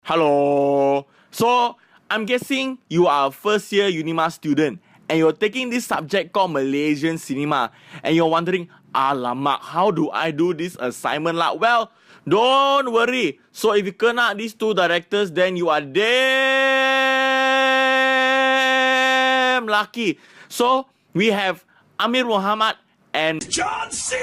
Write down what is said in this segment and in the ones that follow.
Hello. So, I'm guessing you are a first year Unima student and you're taking this subject called Malaysian Cinema and you're wondering, alamak, how do I do this assignment lah? Well, don't worry. So, if you kena these two directors, then you are damn lucky. So, we have Amir Muhammad and John C.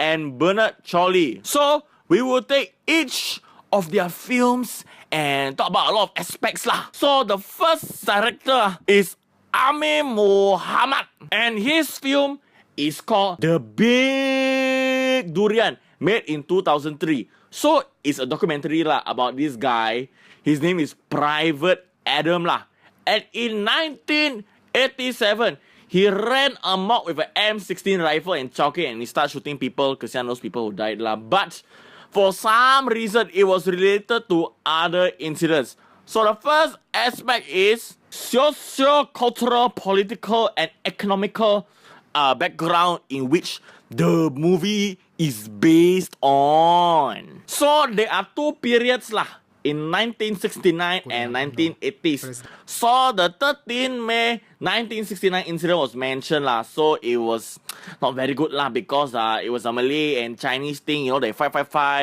and Bernard Chauly. So, we will take each of their films and talk about a lot of aspects lah. So, the first director is Amir Muhammad. And his film is called The Big Durian, made in 2003. So, it's a documentary lah about this guy. His name is Private Adam lah. And in 1987, he ran amok with an M16 rifle in Chauly and he started shooting people because he knows people who died lah. But for some reason, it was related to other incidents. So the first aspect is socio-cultural, political and economical background in which the movie is based on. So there are two periods lah. In 1969 and 1980s. So the 13 May 1969 incident was mentioned lah. So it was not very good lah because it was a Malay and Chinese thing, you know, they fight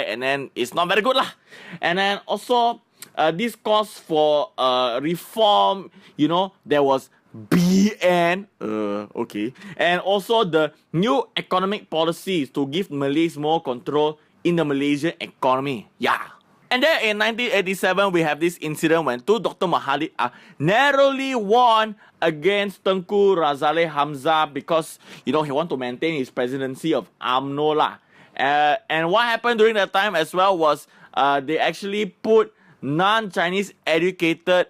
and then it's not very good lah. And then also this calls for reform, you know, there was BN, okay. And also the new economic policies to give Malays more control in the Malaysian economy. Yeah. And then in 1987, we have this incident when two Dr. Mahathir narrowly won against Tengku Razaleigh Hamzah because, you know, he want to maintain his presidency of UMNO lah. And what happened during that time as well was they actually put non-Chinese educated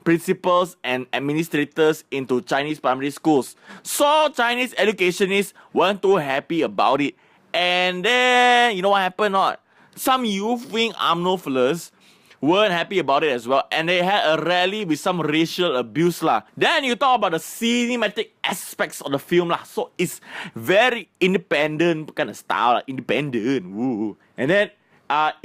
principals and administrators into Chinese primary schools. So Chinese educationists weren't too happy about it. And then, you know what happened or not? Some youth-wing UMNO fellas weren't happy about it as well. And they had a rally with some racial abuse lah. Then you talk about the cinematic aspects of the film lah. So it's very independent kind of style lah. Independent. Woo. And then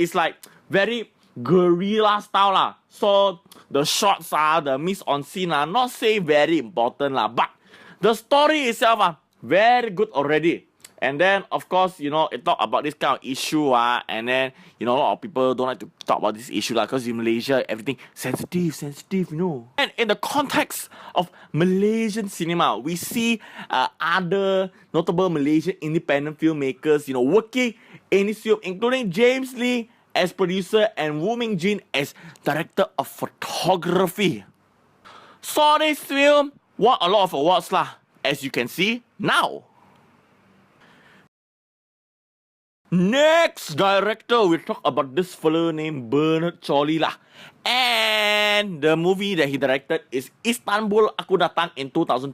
it's like very guerrilla style lah. So the shots the mise-en-scene not say very important lah. But the story itself very good already. And then, of course, you know, it talk about this kind of issue, and then, you know, a lot of people don't like to talk about this issue, because in Malaysia, everything sensitive, you know. And in the context of Malaysian cinema, we see other notable Malaysian independent filmmakers, you know, working in this film, including James Lee as producer and Wu Ming Jin as director of photography. So this film won a lot of awards lah, as you can see now. Next director, we talk about this fellow named Bernard Chauly lah. And the movie that he directed is Istanbul Aku Datang in 2012.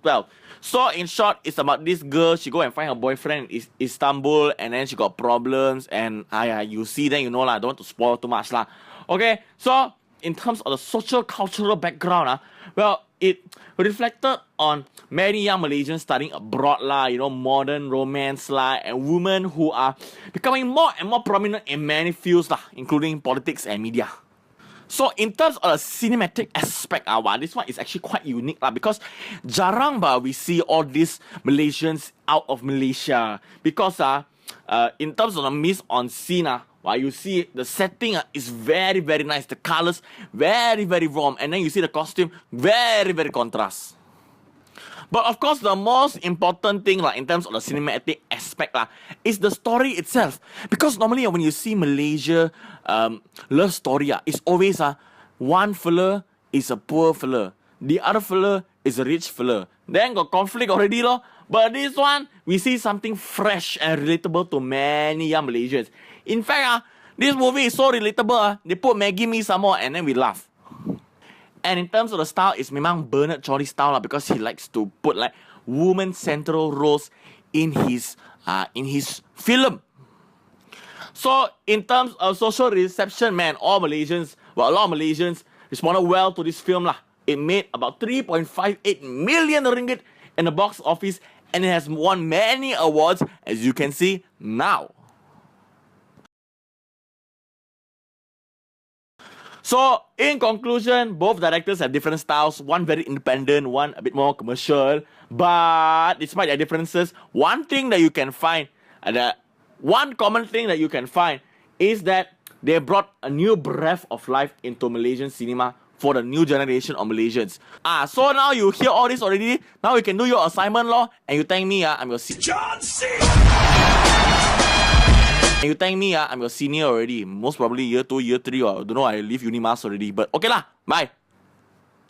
So in short, it's about this girl, she go and find her boyfriend in Istanbul and then she got problems and you see then you know lah, don't want to spoil too much lah. Okay, so in terms of the social cultural background, well, it reflected on many young Malaysians studying abroad lah, you know, modern romance lah, and women who are becoming more and more prominent in many fields lah, including politics and media. So in terms of the cinematic aspect, this one is actually quite unique lah, because jarang we see all these Malaysians out of Malaysia. Because in terms of the mise-en-scene, you see the setting is very, very nice. The colors, very, very warm. And then you see the costume, very, very contrast. But of course, the most important thing in terms of the cinematic aspect is the story itself. Because normally when you see Malaysia love story, it's always one fella is a poor fella. The other fella is a rich fella. Then got conflict already lor. But this one, we see something fresh and relatable to many young Malaysians. In fact, this movie is so relatable. They put Maggie Mee some more and then we laugh. And in terms of the style, it's memang Bernard Chauly style because he likes to put woman central roles in his film. So in terms of social reception, man, a lot of Malaysians responded well to this film lah. It made about 3.58 million ringgit in the box office and it has won many awards, as you can see now. So, in conclusion, both directors have different styles. One very independent, one a bit more commercial. But despite their differences, one thing that you can find, one common thing that you can find is that they brought a new breath of life into Malaysian cinema for the new generation of Malaysians. So now you hear all this already. Now you can do your assignment, lor, and you thank me, I'm your John C. And you thank me, I'm your senior already. Most probably year 2, year 3, or I don't know, I leave Unimas already. But okay lah, bye.